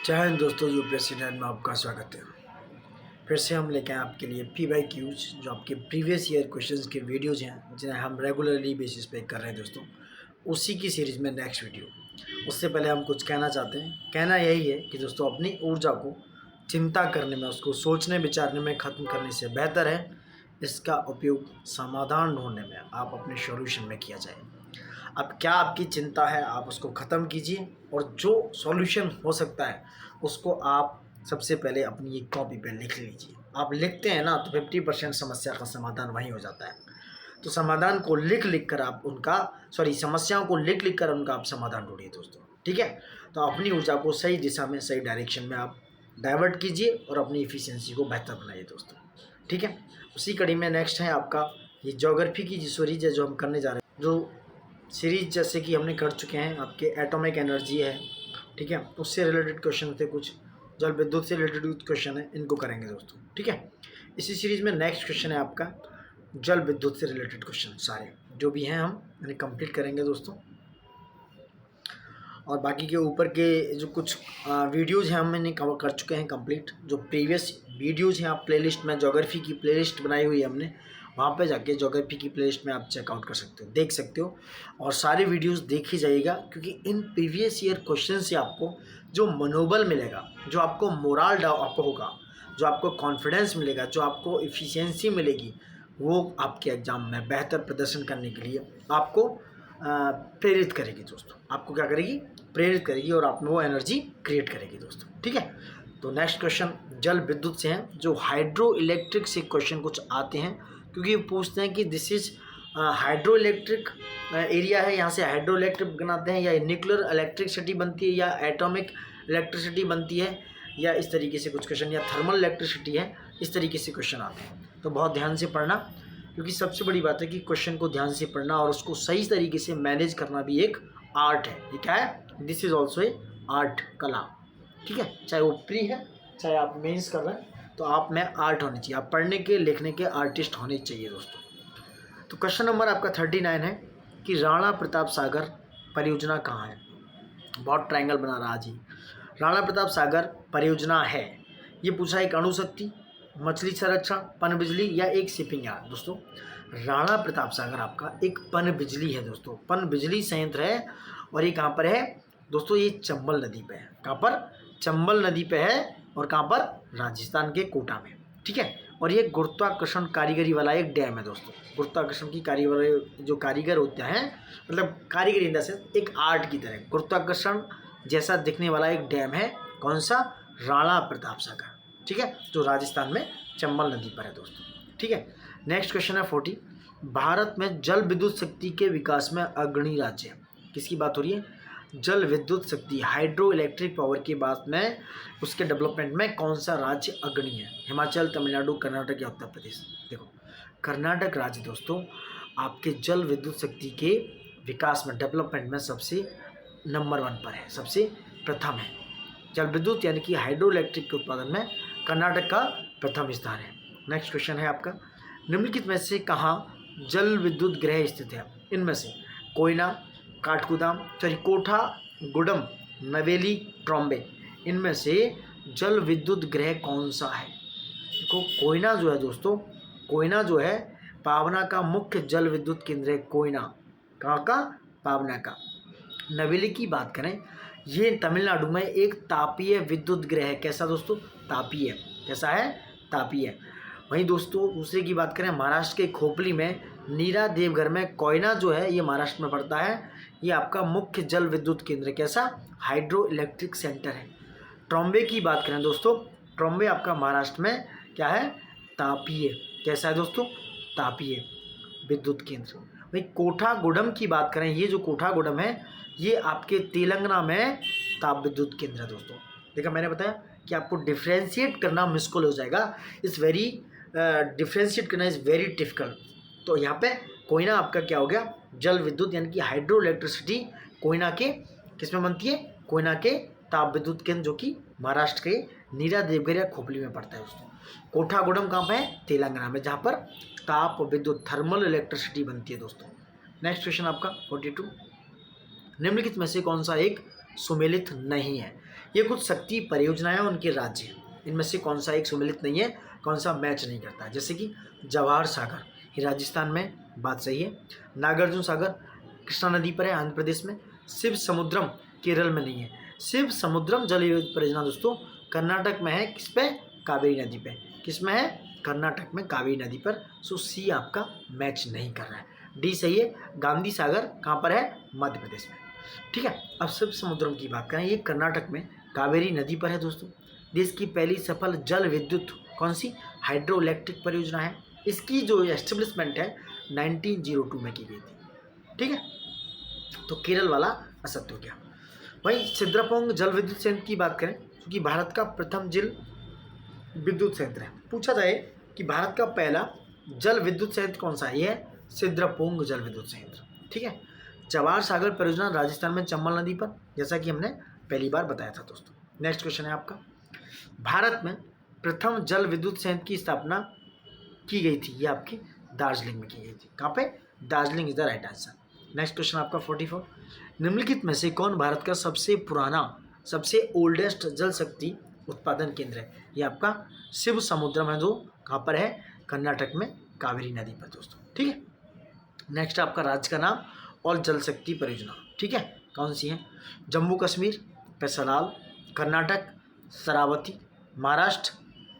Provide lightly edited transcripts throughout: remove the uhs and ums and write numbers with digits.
जय हिंद दोस्तों, UPSC net में आपका स्वागत है। फिर से हम लेके आए आपके लिए PYQs जो आपके प्रीवियस ईयर क्वेश्चंस के वीडियोज़ हैं जिन्हें हम रेगुलरली बेसिस पे कर रहे हैं दोस्तों। उसी की सीरीज़ में नेक्स्ट वीडियो। उससे पहले हम कुछ कहना चाहते हैं। कहना यही है कि दोस्तों अपनी ऊर्जा को चिंता करने में, उसको सोचने विचारने में ख़त्म करने से बेहतर है इसका उपयोग समाधान ढूंढने में, आप अपने सॉल्यूशन में किया जाए। अब क्या आपकी चिंता है, आप उसको ख़त्म कीजिए और जो सॉल्यूशन हो सकता है उसको आप सबसे पहले अपनी एक कॉपी पे लिख लीजिए। आप लिखते हैं ना तो 50% समस्या का समाधान वहीं हो जाता है। तो समाधान को लिख कर आप समस्याओं को लिख कर उनका आप समाधान ढूंढिए दोस्तों। ठीक है, तो अपनी ऊर्जा को सही दिशा में, सही डायरेक्शन में आप डाइवर्ट कीजिए और अपनी इफ़िशियंसी को बेहतर बनाइए दोस्तों। ठीक है, उसी कड़ी में नेक्स्ट है आपका ये ज्योग्राफी की जो सीरीज है जो हम करने जा रहे हैं। जो सीरीज जैसे कि हमने कर चुके हैं, आपके एटॉमिक एनर्जी है, ठीक है, उससे रिलेटेड क्वेश्चन थे, कुछ जल विद्युत से रिलेटेड क्वेश्चन है, इनको करेंगे दोस्तों। ठीक है, इसी सीरीज में नेक्स्ट क्वेश्चन है आपका जल विद्युत से रिलेटेड क्वेश्चन, सारे जो भी हैं हम इन्हें कंप्लीट करेंगे दोस्तों। और बाकी के ऊपर के जो कुछ वीडियोज़ हैं हम इन्हें कवर कर चुके हैं कंप्लीट। जो प्रीवियस वीडियोज़ हैं आप प्लेलिस्ट में, ज्योग्राफी की प्लेलिस्ट बनाई हुई है हमने, वहाँ पे जाके ज्योग्राफी की प्लेलिस्ट में आप चेकआउट कर सकते हो, देख सकते हो। और सारे वीडियोस देख ही जाइएगा क्योंकि इन प्रीवियस ईयर क्वेश्चन से आपको जो मनोबल मिलेगा, जो आपको मोरल आपको होगा, जो आपको कॉन्फिडेंस मिलेगा, जो आपको इफ़िशियंसी मिलेगी, वो आपके एग्ज़ाम में बेहतर प्रदर्शन करने के लिए आपको प्रेरित करेगी दोस्तों। आपको क्या करेगी? प्रेरित करेगी और आप में वो एनर्जी क्रिएट करेगी दोस्तों। ठीक है, तो नेक्स्ट क्वेश्चन जल विद्युत से हैं। जो हाइड्रो इलेक्ट्रिक से क्वेश्चन कुछ आते हैं क्योंकि वो पूछते हैं कि this is hydro electric area है, यहाँ से हाइड्रो इलेक्ट्रिक बनाते हैं, या न्यूक्लियर इलेक्ट्रिसिटी बनती है, या एटॉमिक इलेक्ट्रिसिटी बनती है, या इस तरीके से कुछ क्वेश्चन, या थर्मल इलेक्ट्रिसिटी है, इस तरीके से क्वेश्चन आते हैं। तो बहुत ध्यान से पढ़ना, क्योंकि सबसे बड़ी बात है कि क्वेश्चन को ध्यान से पढ़ना और उसको सही तरीके से मैनेज करना भी एक आर्ट है। ये क्या है? This is also a art, कला। ठीक है, चाहे वो प्री है, चाहे आप मेंस कर रहे हैं, तो आप में आर्ट होनी चाहिए, आप पढ़ने के लिखने के आर्टिस्ट होने चाहिए दोस्तों। तो क्वेश्चन नंबर आपका 39 है कि राणा प्रताप सागर परियोजना कहाँ है। बहुत ट्रायंगल बना रहा जी। राणा प्रताप सागर परियोजना है, ये पूछा एक अणुशक्ति, मछली संरक्षण, पनबिजली या एक शिपिंग यार्ड। दोस्तों राणा प्रताप सागर आपका एक पनबिजली है दोस्तों, पनबिजली संयंत्र है। और ये कहाँ पर है दोस्तों? ये चंबल नदी पे है। कहाँ पर? चंबल नदी पे है। और कहाँ पर? राजस्थान के कोटा में। ठीक है, और ये गुरुत्वाकर्षण कारीगरी वाला एक डैम है दोस्तों। गुरुत्वाकर्षण की कारीगरी, जो कारीगर होते हैं, मतलब कारीगरी इंदा से एक आर्ट की तरह गुरुत्वाकर्षण जैसा दिखने वाला एक डैम है। कौन सा? राणा प्रताप सागर। ठीक है, जो राजस्थान में चंबल नदी पर है दोस्तों। ठीक है, नेक्स्ट क्वेश्चन है 40। भारत में जल विद्युत शक्ति के विकास में अग्रणी राज्य, किसकी बात हो रही है? जल विद्युत शक्ति, हाइड्रो इलेक्ट्रिक पावर की बात में, उसके डेवलपमेंट में कौन सा राज्य अग्रणी है? हिमाचल, तमिलनाडु, कर्नाटक या उत्तर प्रदेश? देखो कर्नाटक राज्य दोस्तों आपके जल विद्युत शक्ति के विकास में, डेवलपमेंट में सबसे नंबर 1 पर है, सबसे प्रथम है। जल विद्युत यानी कि हाइड्रो इलेक्ट्रिक के उत्पादन में कर्नाटक का प्रथम स्थान है। नेक्स्ट क्वेश्चन है आपका, निम्नलिखित में से कहाँ जल विद्युत गृह स्थित है? इनमें से कोयना, काठगोदाम, कोठा गुडम, नवेली, ट्रॉम्बे, इनमें से जल विद्युत गृह कौन सा है? देखो कोयना जो है दोस्तों, कोयना जो है पावना का मुख्य जल विद्युत केंद्र है। कोयना कहाँ का? पावना का। नवेली की बात करें, ये तमिलनाडु में एक तापीय विद्युत गृह है। कैसा दोस्तों? तापीय। कैसा है? तापीय। वहीं दोस्तों दूसरे की बात करें, महाराष्ट्र के खोपली में नीरा देवघर में कोयना जो है, ये महाराष्ट्र में पड़ता है, ये आपका मुख्य जल विद्युत केंद्र। कैसा? हाइड्रो इलेक्ट्रिक सेंटर है। ट्रॉम्बे की बात करें दोस्तों, ट्रॉम्बे आपका महाराष्ट्र में क्या है? तापीय। कैसा है दोस्तों? तापीय विद्युत केंद्र। वहीं कोठागुडम की बात करें, ये जो कोठागुडम है ये आपके तेलंगाना में ताप विद्युत केंद्र है दोस्तों। देखा मैंने बताया कि आपको डिफ्रेंशिएट करना मुश्किल हो जाएगा, डिफ्रेंशिएट करना इज़ वेरी डिफिकल्ट। तो यहाँ पे कोयना आपका क्या हो गया? जल विद्युत यानी कि हाइड्रो इलेक्ट्रिसिटी कोयना के किस में बनती है? कोयना के ताप विद्युत केंद्र, जो कि महाराष्ट्र के नीरा देवघर या खोपली में पड़ता है दोस्तों। कोठागुडम कहाँ पे है? तेलंगाना में, जहाँ पर ताप विद्युत थर्मल इलेक्ट्रिसिटी बनती है दोस्तों। नेक्स्ट क्वेश्चन आपका 42, निम्नलिखित में से कौन सा एक सुमेलित नहीं है? ये कुछ शक्ति परियोजनाएं उनके राज्य हैं, इनमें से कौन सा एक सुमेलित नहीं है, कौन सा मैच नहीं करता है। जैसे कि जवाहर सागर, ये राजस्थान में, बात सही है। नागार्जुन सागर कृष्णा नदी पर है, आंध्र प्रदेश में। शिव समुद्रम केरल में नहीं है। शिव समुद्रम जल विद्युत परियोजना दोस्तों कर्नाटक में है, किस पे, कावेरी नदी पे। किस में है, कर्नाटक में कावेरी नदी पर। सो सी आपका मैच नहीं कर रहा है, डी सही है। गांधी सागर कहाँ पर है, मध्य प्रदेश में। ठीक है, अब शिव समुद्रम की बात करें, ये कर्नाटक में कावेरी नदी पर है दोस्तों। देश की पहली सफल जल विद्युत कौन सी, हाइड्रो इलेक्ट्रिक परियोजना है। इसकी जो एस्टेब्लिशमेंट है 1902 में की गई थी। ठीक है, तो केरल वाला असत्य हो गया। वहीं सिद्रापोंग जल विद्युत संयंत्र की बात करें, क्योंकि भारत का प्रथम जल विद्युत संयंत्र है। पूछा जाए कि भारत का पहला जल विद्युत संयंत्र कौन सा है, यह है सिद्रापोंग जल विद्युत संयंत्र। ठीक है, जवाहर सागर परियोजना राजस्थान में चंबल नदी पर, जैसा कि हमने पहली बार बताया था दोस्तों। नेक्स्ट क्वेश्चन है आपका, भारत में प्रथम जल विद्युत संयंत्र की स्थापना की गई थी, ये आपकी दार्जिलिंग में की गई थी। कहाँ पे, Darjeeling is the right answer. Next question आपका 44, निम्नलिखित में से कौन भारत का सबसे पुराना, सबसे ओल्डेस्ट जल शक्ति उत्पादन केंद्र है, ये आपका शिव समुद्रम है, जो कहाँ पर है, कर्नाटक में कावेरी नदी पर दोस्तों। ठीक है, नेक्स्ट आपका राज्य का नाम और जल शक्ति परियोजना। ठीक है, कौन सी है, जम्मू कश्मीर, पैसलाल, कर्नाटक शरावती, महाराष्ट्र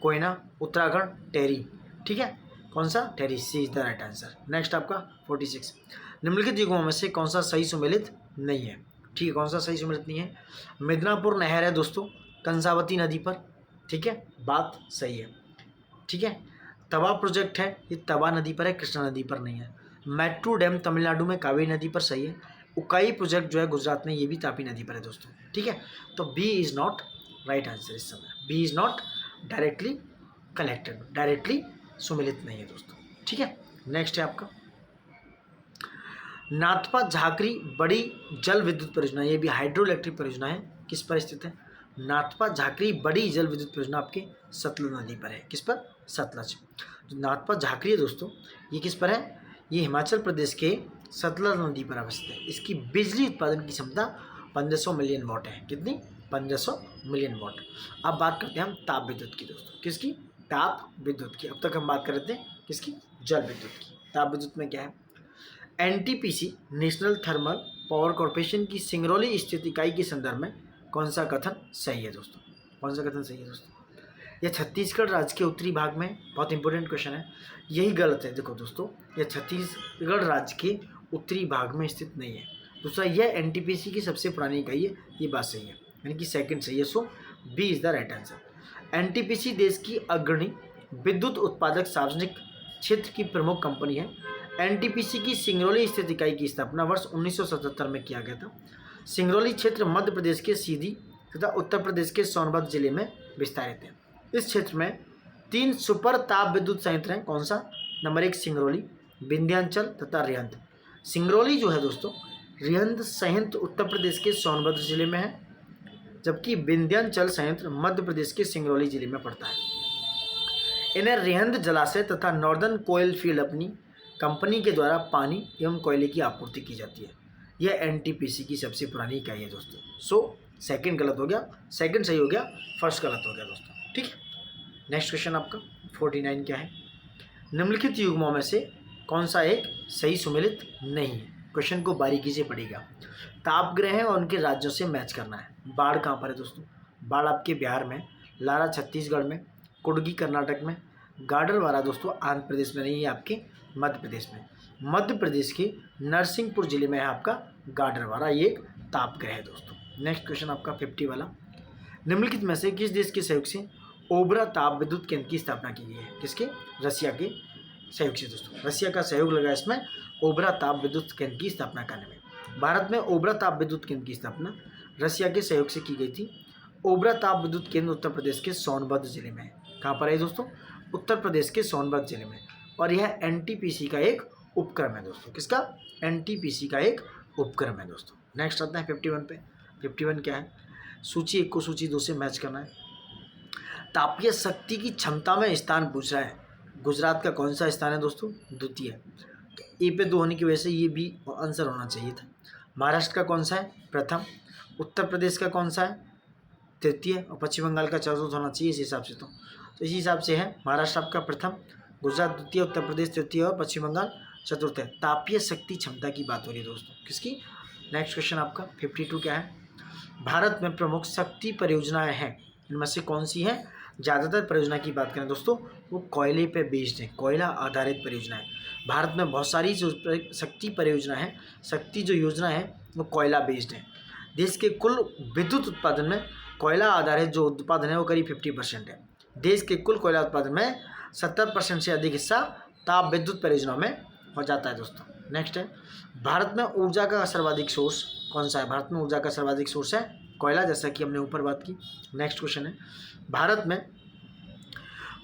कोयना, उत्तराखंड टेरी। ठीक है, कौन सा, टेरी, C is the right answer. Next आपका 46, निम्नलिखित युगों में से कौन सा सही सुमेलित नहीं है। ठीक है, कौन सा सही सुमेलित नहीं है, मिदनापुर नहर है दोस्तों कंसावती नदी पर। ठीक है, बात सही है। ठीक है, तवा प्रोजेक्ट है, ये तवा नदी पर है, कृष्णा नदी पर नहीं है। मेट्रो डैम तमिलनाडु में कावेरी नदी पर सही है। उकाई प्रोजेक्ट जो है गुजरात में, ये भी तापी नदी पर है दोस्तों। ठीक है, तो B is not right answer इस समय, B is not directly connected, directly सुमेलित नहीं है दोस्तों। ठीक है, नेक्स्ट है आपका नाथपा झाकरी बड़ी जल विद्युत परियोजना, ये भी हाइड्रो इलेक्ट्रिक परियोजना है, किस पर स्थित है, नाथपा झाकरी बड़ी जल विद्युत परियोजना आपके सतलज नदी पर है। किस पर, सतलज। जो नाथपा झाकरी है दोस्तों, ये किस पर है, ये हिमाचल प्रदेश के सतलज नदी पर अवस्थित है। इसकी बिजली उत्पादन की क्षमता 1500 मिलियन वाट है। कितनी, 1500 मिलियन वाट। अब बात करते हैं हम ताप विद्युत की दोस्तों, किसकी, ताप विद्युत की। अब तक हम बात कर रहे थे किसकी, जल विद्युत की। ताप विद्युत में क्या है, NTPC national thermal power corporation की सिंगरौली स्थित इकाई के संदर्भ में कौन सा कथन सही है दोस्तों, कौन सा कथन सही है दोस्तों, यह छत्तीसगढ़ राज्य के उत्तरी भाग में, बहुत इंपॉर्टेंट क्वेश्चन है, यही गलत है। देखो दोस्तों, यह छत्तीसगढ़ राज्य के उत्तरी भाग में स्थित नहीं है। दूसरा, यह एनटीपीसी की सबसे पुरानी इकाई है, ये बात सही है, यानी कि सेकंड सही है। So B is the right answer. NTPC देश की अग्रणी विद्युत उत्पादक सार्वजनिक क्षेत्र की प्रमुख कंपनी है। एनटीपीसी की सिंगरौली स्थित इकाई की स्थापना वर्ष 1977 में किया गया था। सिंगरौली क्षेत्र मध्य प्रदेश के सीधी तथा उत्तर प्रदेश के सोनभद्र जिले में विस्तारित है। इस क्षेत्र में 3 सुपर ताप विद्युत संयंत्र हैं। कौन सा, नंबर 1 सिंगरौली, विंध्याचल तथा रिहंद। सिंगरौली जो है दोस्तों, रिहंद संयंत्र उत्तर प्रदेश के सोनभद्र जिले में है, जबकि विंध्याचल संयंत्र मध्य प्रदेश के सिंगरौली जिले में पड़ता है। इन्हें रिहंद जलाशय तथा नॉर्दर्न कोयल फील्ड अपनी कंपनी के द्वारा पानी एवं कोयले की आपूर्ति की जाती है। यह एनटीपीसी की सबसे पुरानी इकाई है दोस्तों। सो सेकंड गलत हो गया, सेकंड सही हो गया, फर्स्ट गलत हो गया दोस्तों। ठीक है, नेक्स्ट क्वेश्चन आपका 49 क्या है, निम्नलिखित युग्मों में से कौन सा एक सही सुमेलित नहीं है। क्वेश्चन को बारीकी से पढ़िएगा। तापग्रह है और उनके राज्यों से मैच करना है। बाढ़ कहाँ पर है दोस्तों, बाढ़ आपके बिहार में, लारा छत्तीसगढ़ में, कुडगी कर्नाटक में, गाडरवारा दोस्तों आंध्र प्रदेश में नहीं है, आपके मध्य प्रदेश में। मध्य प्रदेश के नरसिंहपुर जिले में है आपका गाडरवारा, ये एक तापग्रह है दोस्तों। नेक्स्ट क्वेश्चन आपका 50 वाला, निम्नलिखित में से किस देश के सहयोग से ओबरा ताप विद्युत केंद्र की स्थापना की गई है। किसके, रसिया के सहयोग से दोस्तों। रसिया का सहयोग लगा इसमें ओबरा ताप विद्युत केंद्र की स्थापना करने में। भारत में ओबरा ताप विद्युत केंद्र की स्थापना रसिया के सहयोग से की गई थी। ओबरा ताप विद्युत केंद्र उत्तर प्रदेश के सोनभद्र जिले में है। कहाँ पर है दोस्तों, उत्तर प्रदेश के सोनभद्र जिले में। और यह एनटीपीसी का एक उपक्रम है दोस्तों। किसका, एनटीपीसी का एक उपक्रम है दोस्तों। नेक्स्ट आता है 51 पे। 51 क्या है, सूची 1 को सूची 2 से मैच करना है। तापीय शक्ति की क्षमता में स्थान पूछ रहा है। गुजरात का कौन सा स्थान है दोस्तों, द्वितीय। तो ए पे 2 होने की वजह से ये भी आंसर होना चाहिए था। महाराष्ट्र का कौन सा है, प्रथम। उत्तर प्रदेश का कौन सा है, तृतीय और पश्चिम बंगाल का चतुर्थ होना चाहिए इस हिसाब से। तो इसी हिसाब से है महाराष्ट्र आपका प्रथम, गुजरात द्वितीय, उत्तर प्रदेश तृतीय और पश्चिम बंगाल चतुर्थ है। तापीय शक्ति क्षमता की बात हो रही है दोस्तों, किसकी? नेक्स्ट क्वेश्चन आपका 52 क्या है? भारत में प्रमुख शक्ति परियोजनाएं हैं, इनमें से कौन सी है? ज़्यादातर परियोजना की बात करें दोस्तों वो कोयले पे बेस्ड है, कोयला आधारित परियोजनाएं। भारत में बहुत सारी जो शक्ति परियोजना है, शक्ति जो योजना है वो कोयला बेस्ड है। देश के कुल विद्युत उत्पादन में कोयला आधारित जो उत्पादन है वो करीब 50% है। देश के कुल कोयला उत्पादन में 70% से अधिक हिस्सा ताप विद्युत परियोजनाओं में हो जाता है दोस्तों। नेक्स्ट है, भारत में ऊर्जा का सर्वाधिक सोर्स कौन सा है? भारत में ऊर्जा का सर्वाधिक सोर्स है कोयला, जैसा कि हमने ऊपर बात की। नेक्स्ट क्वेश्चन है, भारत में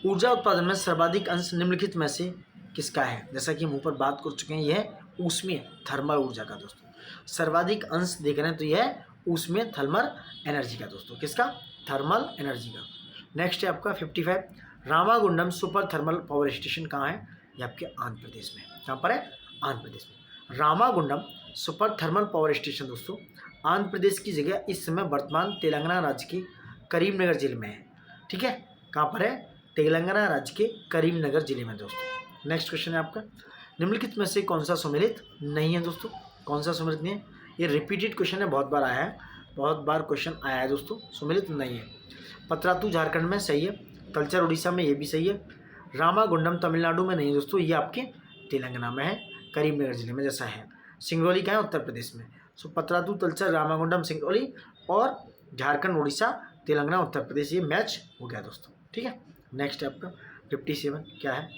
ऊर्जा उत्पादन में सर्वाधिक अंश निम्नलिखित में से किसका है? जैसा कि हम ऊपर बात कर चुके हैं, यह है ऊष्मीय थर्मल ऊर्जा का दोस्तों। सर्वाधिक अंश देख रहे हैं तो यह है ऊष्मीय थर्मल एनर्जी का दोस्तों, किसका? थर्मल एनर्जी का। नेक्स्ट है आपका 55, Ramagundam super thermal power station कहाँ है? ये आपके आंध्र प्रदेश में। कहाँ पर है? आंध्र प्रदेश में। Ramagundam super thermal power station दोस्तों आंध्र प्रदेश की जगह इस समय वर्तमान तेलंगाना राज्य के करीमनगर जिले में है। ठीक है, कहाँ पर है? तेलंगाना राज्य के करीमनगर जिले में दोस्तों। नेक्स्ट क्वेश्चन है आपका, निम्नलिखित में से कौन सा सम्मिलित नहीं है दोस्तों? कौन सा सम्मिलित नहीं है? ये रिपीटेड क्वेश्चन है, बहुत बार आया है, बहुत बार क्वेश्चन आया है दोस्तों। सम्मिलित नहीं है। पतरातू झारखंड में सही है, तलचर उड़ीसा में ये भी सही है, रामागुंडम तमिलनाडु में नहीं है दोस्तों, ये आपके तेलंगाना में है, करीमनगर जिले में जैसा है। सिंगरौली क्या है? उत्तर प्रदेश में। सो पतरातू, तलचर, रामागुंडम, सिंगरौली और झारखंड, उड़ीसा, तेलंगाना, उत्तर प्रदेश, ये मैच हो गया दोस्तों। ठीक है, नेक्स्ट है आपका 57 क्या है?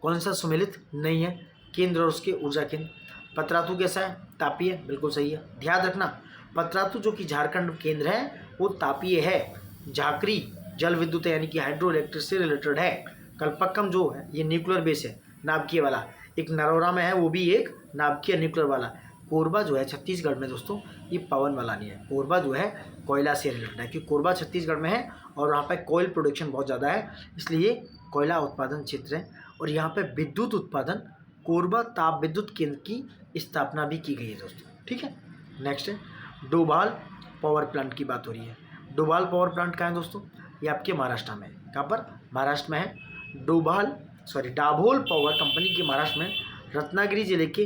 कौन सा सम्मिलित नहीं है? केंद्र और उसके ऊर्जा केंद्र। पतरातू कैसा है? तापीय, बिल्कुल सही है। ध्यान रखना, पतरातू जो कि झारखंड केंद्र है वो तापीय है। झाकरी जल विद्युत है, यानी कि हाइड्रो इलेक्ट्रिक से रिलेटेड है। कल्पक्कम जो है ये न्यूक्लियर बेस है, नाभिकीय वाला। एक नरोरा में है, वो भी एक नाभिकीय न्यूक्लियर वाला। कोरबा जो है छत्तीसगढ़ में दोस्तों, ये पवन वाला नहीं है। कोरबा जो है कोयला से रिलेटेड है, क्योंकि कोरबा छत्तीसगढ़ में है और वहाँ पर कोयल प्रोडक्शन बहुत ज़्यादा है, इसलिए कोयला उत्पादन क्षेत्र है। और यहाँ पे विद्युत उत्पादन कोरबा ताप विद्युत केंद्र की स्थापना भी की गई है दोस्तों। ठीक है, नेक्स्ट है डोभाल पावर प्लांट की बात हो रही है। डोभाल पावर प्लांट कहाँ है दोस्तों? ये आपके महाराष्ट्र में। कहाँ पर? महाराष्ट्र में है। डाभोल पावर कंपनी के महाराष्ट्र में रत्नागिरी जिले के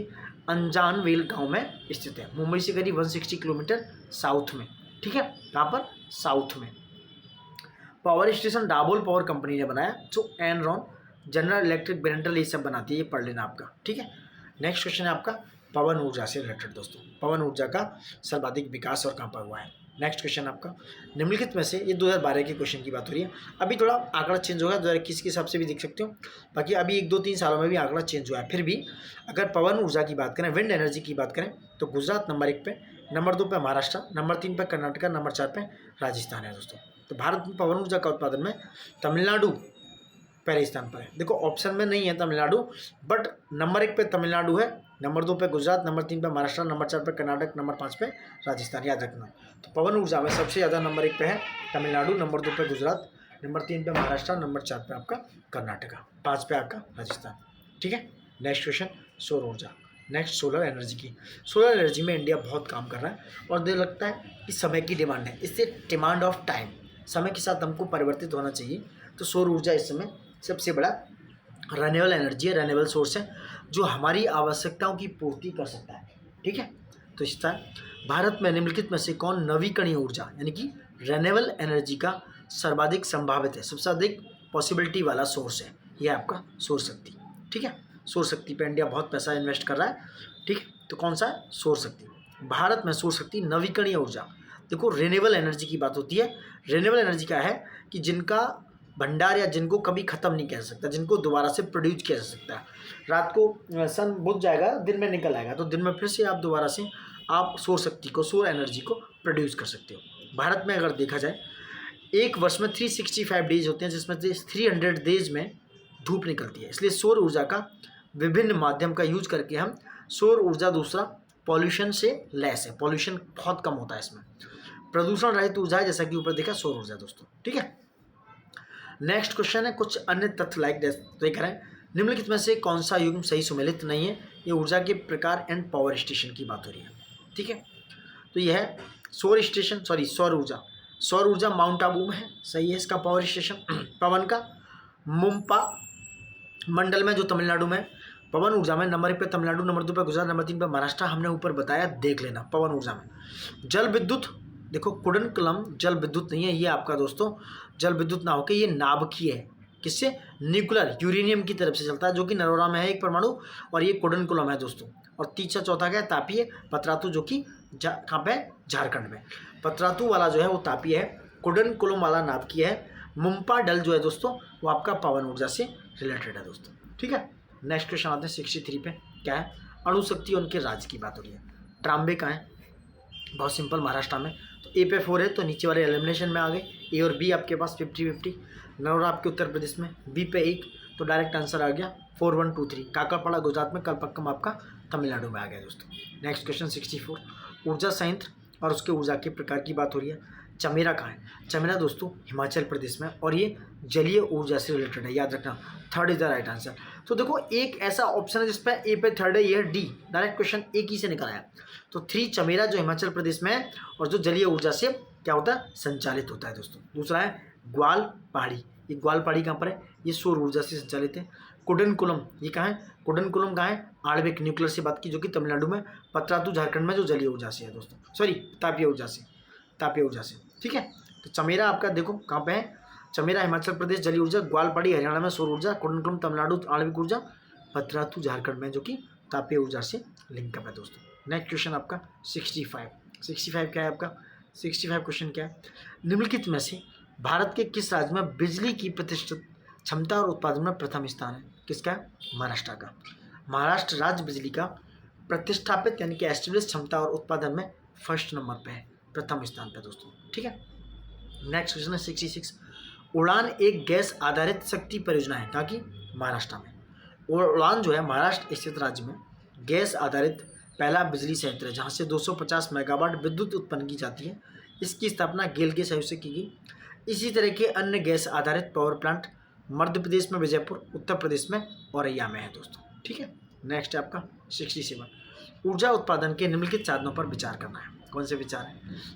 अंजानवेल गांव में स्थित है, मुंबई से करीब 160 किलोमीटर साउथ में। ठीक है, कहाँ पर? साउथ में। Power station Doval power company ने बनाया, जो एनरॉन, जनरल इलेक्ट्रिक, बेरेंटल ये सब बनाती है, ये पढ़ लेना आपका। ठीक है, नेक्स्ट क्वेश्चन है आपका पवन ऊर्जा से रिलेटेड दोस्तों। पवन ऊर्जा का सर्वाधिक विकास और कहाँ पर हुआ है? नेक्स्ट क्वेश्चन आपका, निम्नलिखित में से, ये 2012 के क्वेश्चन की बात हो रही है। अभी थोड़ा आंकड़ा चेंज होगा, 2021 के हिसाब से भी देख सकते हो, बाकी अभी 1-2-3 सालों में भी आंकड़ा चेंज हुआ है। फिर भी अगर पवन ऊर्जा की बात करें, विंड एनर्जी की बात करें, तो गुजरात नंबर 1 पे, नंबर 2 पे महाराष्ट्र, नंबर 3 पे कर्नाटका, नंबर 4 पे राजस्थान है दोस्तों। तो भारत में पवन ऊर्जा का उत्पादन में तमिलनाडु पहले स्थान पर है। देखो ऑप्शन में नहीं है तमिलनाडु, बट नंबर 1 पे तमिलनाडु है, नंबर 2 पे गुजरात, नंबर 3 पे महाराष्ट्र, नंबर 4 पे कर्नाटक, नंबर 5 पे राजस्थान, याद रखना। तो पवन ऊर्जा में सबसे ज़्यादा नंबर 1 पे है तमिलनाडु, नंबर 2 पे गुजरात, नंबर 3 पे महाराष्ट्र, नंबर 4 पे आपका कर्नाटका, 5 पे आपका राजस्थान। ठीक है, नेक्स्ट क्वेश्चन सौर ऊर्जा। नेक्स्ट सोलर एनर्जी की। सोलर एनर्जी में इंडिया बहुत काम कर रहा है और मुझे लगता है कि समय की डिमांड है, इससे डिमांड ऑफ टाइम, समय के साथ हमको परिवर्तित होना चाहिए। तो सौर ऊर्जा इस समय सबसे बड़ा रेन्यूएबल एनर्जी है, रेन्यूएबल सोर्स है, जो हमारी आवश्यकताओं की पूर्ति कर सकता है। ठीक है, तो इस तरह भारत में निम्नलिखित में से कौन नवीकरणीय ऊर्जा यानी कि रेन्यूएबल एनर्जी का सर्वाधिक संभावित है, सबसे अधिक पॉसिबिलिटी वाला सोर्स है? यह आपका सौर शक्ति। ठीक है, सौर शक्ति पे इंडिया बहुत पैसा इन्वेस्ट कर रहा है। ठीक है, तो कौन सा है? सौर शक्ति। भारत में सौर शक्ति नवीकरणीय ऊर्जा। देखो रेन्यूएबल एनर्जी की बात होती है। रेन्यूएबल एनर्जी क्या है कि जिनका भंडार या जिनको कभी ख़त्म नहीं किया जा सकता, जिनको दोबारा से प्रोड्यूस किया जा सकता है। रात को सन बुझ जाएगा, दिन में निकल आएगा, तो दिन में फिर से आप दोबारा से आप सौर शक्ति को, सौर एनर्जी को प्रोड्यूस कर सकते हो। भारत में अगर देखा जाए एक वर्ष में 365 डेज होते हैं, जिसमें से 300 डेज में धूप निकलती है, इसलिए सौर ऊर्जा का विभिन्न माध्यम का यूज करके हम सौर ऊर्जा, दूसरा पॉल्यूशन से लेस है, पॉल्यूशन बहुत कम होता है इसमें, प्रदूषण रहित ऊर्जा है, जैसा कि ऊपर देखा सौर ऊर्जा दोस्तों। ठीक है, नेक्स्ट क्वेश्चन है कुछ अन्य तथ्य लाइक देख रहे हैं, निम्नलिखित में से कौन सा युग्म सही सुमेलित नहीं है? ये ऊर्जा के प्रकार एंड पावर स्टेशन की बात हो रही है। ठीक है, तो यह है सौर ऊर्जा। सौर ऊर्जा माउंट आबू में है, सही है इसका पावर स्टेशन। पवन का मुंपा मंडल में जो तमिलनाडु में। पवन ऊर्जा में नंबर 1 पे तमिलनाडु, नंबर 2 पे गुजरात, नंबर 3 पे महाराष्ट्र, हमने ऊपर बताया देख लेना। पवन ऊर्जा में जल विद्युत, देखो कुडनकुलम जल विद्युत नहीं है ये आपका दोस्तों, जल विद्युत ना होकर ये नाभिकीय है। किससे? न्यूक्लियर यूरेनियम की तरफ से चलता है, जो कि नरोरा में है एक परमाणु, और ये कुडनकुलम है दोस्तों। और तीसरा चौथा क्या है? तापीय पतरातु, जो कि कहाँ पे? झारखंड में। पतरातु वाला जो है वो तापीय है, कुडनकुलम वाला नाभिकीय है। मुंपा डल जो है दोस्तों वो आपका पवन ऊर्जा से रिलेटेड है दोस्तों, ठीक है। नेक्स्ट क्वेश्चन आते हैं 63 पे, क्या है? अणुशक्ति और उनके राज्य की बात हो रही है। ट्राम्बे कहाँ है? बहुत सिंपल, महाराष्ट्र में। तो ए पे 4 है तो नीचे वाले एलिमिनेशन में आ गए। ए और बी आपके पास 50-50। नरोरा आपके उत्तर प्रदेश में, बी पे 1 तो डायरेक्ट आंसर आ गया 4, 1, 2, 3। काकापाड़ा गुजरात में, कलपक्कम आपका तमिलनाडु में आ गया दोस्तों। नेक्स्ट क्वेश्चन 64, ऊर्जा संयंत्र और उसके ऊर्जा के प्रकार की बात हो रही है। चमेरा कहाँ है? चमेरा दोस्तों हिमाचल प्रदेश में, और ये जलीय ऊर्जा से रिलेटेड है, याद रखना। 3rd is the right answer. तो देखो एक ऐसा ऑप्शन है जिसपे ए पे 3rd है, ये है डी। डायरेक्ट क्वेश्चन एक ही से निकल आया। तो 3 चमेरा जो हिमाचल प्रदेश में है और जो जलीय ऊर्जा से क्या होता है? संचालित होता है दोस्तों। दूसरा है ग्वाल पहाड़ी, ये ग्वाल पहाड़ी कहाँ पर है? ये सौर ऊर्जा से संचालित है। कुडनकुलम ये कहाँ है? कुडनकुलम कहाँ है? आणविक न्यूक्लियर से बात की, जो कि तमिलनाडु में। पतरातु झारखंड में, जो जलीय ऊर्जा से है दोस्तों, सॉरी तापीय ऊर्जा से, तापीय ऊर्जा से, ठीक है। तो चमेरा आपका देखो कहाँ पे है? चमेरा हिमाचल प्रदेश जलीय ऊर्जा, ग्वालपाड़ी हरियाणा में सौर ऊर्जा, कुडनकुलम तमिलनाडु आणविक ऊर्जा, पतरातु झारखंड में जो कि तापीय ऊर्जा से लिंकअप है दोस्तों। नेक्स्ट क्वेश्चन आपका 65 क्या है आपका? 65 क्वेश्चन क्या है? निम्नलिखित में से भारत के किस राज्य में बिजली की प्रतिष्ठित क्षमता और उत्पादन में प्रथम स्थान है? किसका है? महाराष्ट्र का। महाराष्ट्र राज्य बिजली का प्रतिष्ठापित यानी कि एस्टेब्लिश क्षमता और उत्पादन में 1st नंबर पे है, प्रथम स्थान पे दोस्तों, ठीक है। नेक्स्ट क्वेश्चन है 66, उड़ान एक गैस आधारित शक्ति परियोजना है, ताकि महाराष्ट्र में। उड़ान जो है महाराष्ट्र स्थित राज्य में गैस आधारित पहला बिजली संयंत्र है, जहाँ से 250 मेगावाट विद्युत उत्पन्न की जाती है। इसकी स्थापना गेल के सहयोग से की गई। इसी तरह के अन्य गैस आधारित पावर प्लांट मध्य प्रदेश में विजयपुर, उत्तर प्रदेश में औरैया में है दोस्तों, ठीक है। नेक्स्ट है आपका 67, ऊर्जा उत्पादन के निम्नलिखित साधनों पर विचार करना है। कौन से विचार है?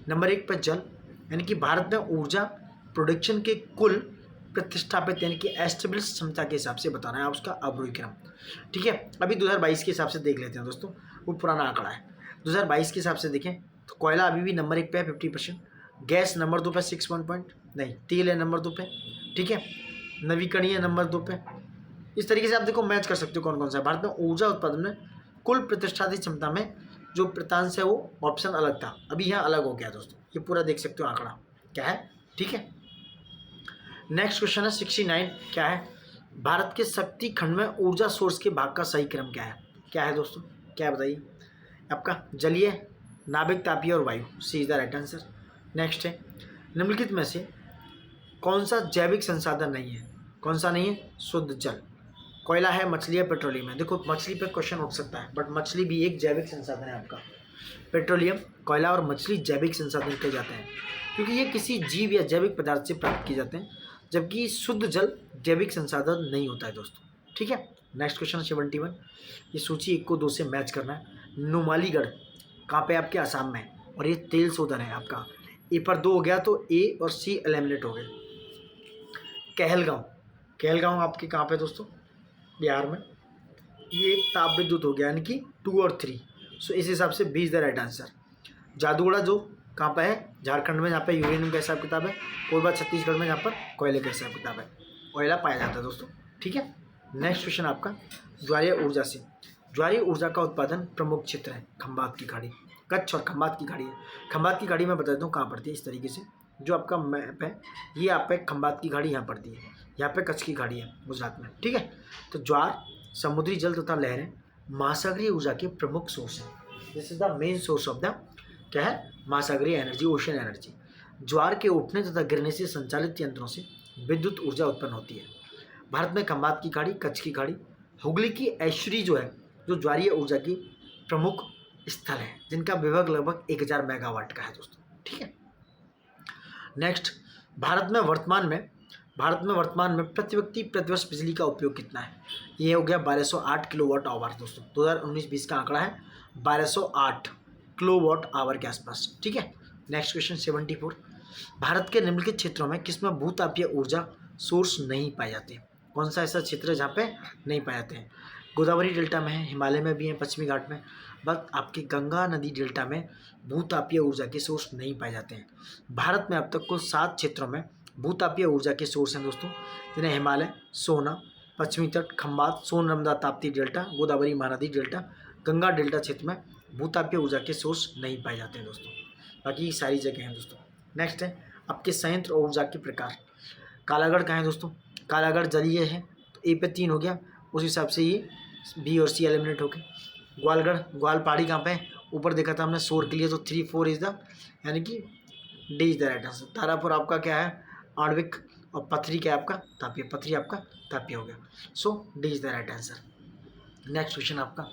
नंबर 1 पर जल, यानी कि भारत में ऊर्जा प्रोडक्शन के कुल प्रतिष्ठापित यानी कि एस्टेब्लिश क्षमता के हिसाब से बताना है उसका अवरोही क्रम, ठीक है। अभी 2022 के हिसाब से देख लेते हैं दोस्तों, वो पुराना आंकड़ा है। 2022 के हिसाब से देखें तो कोयला अभी भी नंबर 1 पे है 50%, गैस नंबर 2 पे 6 नहीं, तेल है नंबर 2 पे, ठीक है, नवीकरणीय नंबर 2 पे। इस तरीके से आप देखो मैच कर सकते हो कौन कौन सा है। भारत में ऊर्जा उत्पादन में कुल प्रतिष्ठापित क्षमता में जो प्रतांश है वो ऑप्शन अलग था, अभी यहाँ अलग हो गया दोस्तों, ये पूरा देख सकते हो आंकड़ा क्या है, ठीक है। नेक्स्ट क्वेश्चन है 69, क्या है? भारत के शक्ति खंड में ऊर्जा सोर्स के भाग का सही क्रम क्या है? क्या है दोस्तों, क्या बताइए? आपका जलीय, नाभिक, तापीय और वायु, C is the right answer. Next है निम्नलिखित में से कौन सा जैविक संसाधन नहीं है? कौन सा नहीं है? शुद्ध जल। कोयला है, मछली है, पेट्रोलियम है। देखो मछली पे क्वेश्चन उठ सकता है, बट मछली भी एक जैविक संसाधन है आपका। पेट्रोलियम, कोयला और मछली जैविक संसाधन कहे जाते हैं, क्योंकि ये किसी जीव या जैविक पदार्थ से प्राप्त किए जाते हैं, जबकि शुद्ध जल जैविक संसाधन नहीं होता है दोस्तों, ठीक है। नेक्स्ट क्वेश्चन 71, ये सूची 1 को 2 से मैच करना है। नुमालीगढ़ कहाँ पे? आपके आसाम में, और ये तेल शोधन है आपका। ए पर 2 हो गया तो ए और सी एलिमिनेट हो गए। कहलगांव आपके कहाँ पे दोस्तों? बिहार में। ये एक ताप विद्युत हो गया, यानी कि 2 और 3, सो इस हिसाब से B is the right answer. Jaduguda जो कहाँ पे है? झारखंड में, जहाँ पे यूरेनियम का हिसाब किताब है। कोरबा छत्तीसगढ़ में, जहाँ पर कोयले का हिसाब किताब है, कोयला पाया जाता है दोस्तों, ठीक है। नेक्स्ट क्वेश्चन आपका ज्वारीय ऊर्जा से। ज्वारीय ऊर्जा का उत्पादन प्रमुख क्षेत्र है खंबात की खाड़ी, कच्छ और खंबात की खाड़ी है। खंबात की खाड़ी मैं बता देता हूँ कहाँ पड़ती है, इस तरीके से जो आपका मैप है, ये आप पे खंबात की खाड़ी यहाँ पड़ती है, यहाँ पे कच्छ की खाड़ी है गुजरात में, ठीक है। तो ज्वार, समुद्री जल तथा लहरें महासागरीय ऊर्जा के प्रमुख सोर्स हैं। This is the main source of the क्या है? महासागरीय एनर्जी, ओशन एनर्जी। ज्वार के उठने तथा गिरने से संचालित यंत्रों से विद्युत ऊर्जा उत्पन्न होती है। भारत में खंबात की खाड़ी, कच्छ की खाड़ी, हुगली की ऐश्वरी जो है, जो ज्वारीय ऊर्जा की प्रमुख स्थल है, जिनका विभव लगभग 1000 मेगावाट का है दोस्तों, ठीक है। नेक्स्ट, भारत में वर्तमान में प्रति व्यक्ति प्रतिवर्ष बिजली का उपयोग कितना है? ये हो गया 1208 किलोवाट आवर दोस्तों। 2019-20 का आंकड़ा है 1208 किलोवाट आवर के आसपास, ठीक है। नेक्स्ट क्वेश्चन 74, भारत के निम्नलिखित क्षेत्रों में किसमें भूतापीय ऊर्जा सोर्स नहीं पाए जाते हैं? कौन सा ऐसा क्षेत्र है जहाँ पे नहीं पाए जाते हैं? गोदावरी डेल्टा में है, हिमालय में भी है, पश्चिमी घाट में, बट आपकी गंगा नदी डेल्टा में भूतापीय ऊर्जा के सोर्स नहीं पाए जाते हैं। भारत में अब तक कुल 7 क्षेत्रों में भूतापीय ऊर्जा के सोर्स हैं दोस्तों, जिन्हें हिमालय, सोना, पश्चिमी तट, Khambhat, Son Narmada Tapti delta, Godavari Mahanadi delta, Ganga delta क्षेत्र में भूतापीय ऊर्जा के सोर्स नहीं पाए जाते हैं दोस्तों। बाकी सारी जगह हैं दोस्तों। नेक्स्ट है आपके संयंत्र और ऊर्जा के प्रकार। कालागढ़ कहाँ है दोस्तों? कालागढ़ जलीय है, तो ए पे 3 हो गया, उस हिसाब से ये बी और सी एलिमिनेट हो गए। ग्वालगढ़, ग्वालपाड़ी कहाँ पे है? ऊपर देखा था हमने शोर के लिए, तो 3 4 इज द, यानी कि D is the right answer. Tarapur आपका क्या है? आणविक, और पथरी क्या है आपका? तापीय, पथरी आपका तापीय हो गया। So D is the right answer. Next question आपका,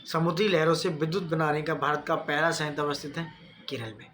समुद्री लहरों से विद्युत बनाने का भारत का पहला संयंत्र अवस्थित है केरल में।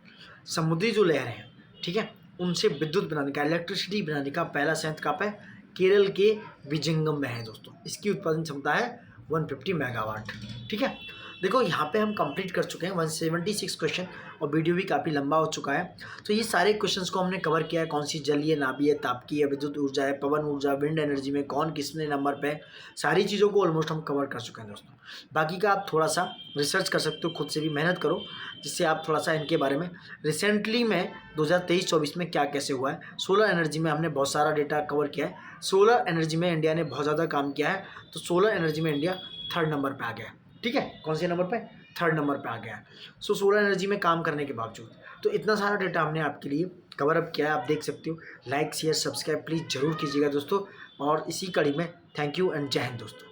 समुद्री जो लहरें हैं, ठीक है, उनसे विद्युत बनाने का, इलेक्ट्रिसिटी बनाने का पहला संयंत्र कहाँ पे? केरल के विजंगम में है दोस्तों। इसकी उत्पादन क्षमता है 150 मेगावाट। ठीक है, देखो यहाँ पे हम कंप्लीट कर चुके हैं 176 क्वेश्चन, और वीडियो भी काफ़ी लंबा हो चुका है। तो ये सारे क्वेश्चंस को हमने कवर किया है, कौन सी जलीय, नाभीय, तापकीय, विद्युत ऊर्जा है, पवन ऊर्जा, विंड एनर्जी में कौन किसने नंबर पे, सारी चीज़ों को ऑलमोस्ट हम कवर कर चुके हैं दोस्तों। बाकी का आप थोड़ा सा रिसर्च कर सकते हो, खुद से भी मेहनत करो, जिससे आप थोड़ा सा इनके बारे में, रिसेंटली में 2023-24 में क्या कैसे हुआ है, सोलर एनर्जी में हमने बहुत सारा डेटा कवर किया है। सोलर एनर्जी में इंडिया ने बहुत ज़्यादा काम किया है, तो सोलर एनर्जी में इंडिया 3rd नंबर पर आ गया है। ठीक है, कौन से नंबर पे? 3rd नंबर पे आ गया है। सो सोलर एनर्जी में काम करने के बावजूद, तो इतना सारा डेटा हमने आपके लिए कवर अप किया है, आप देख सकते हो। लाइक शेयर सब्सक्राइब प्लीज़ जरूर कीजिएगा दोस्तों, और इसी कड़ी में थैंक यू एंड जय हिंद दोस्तों।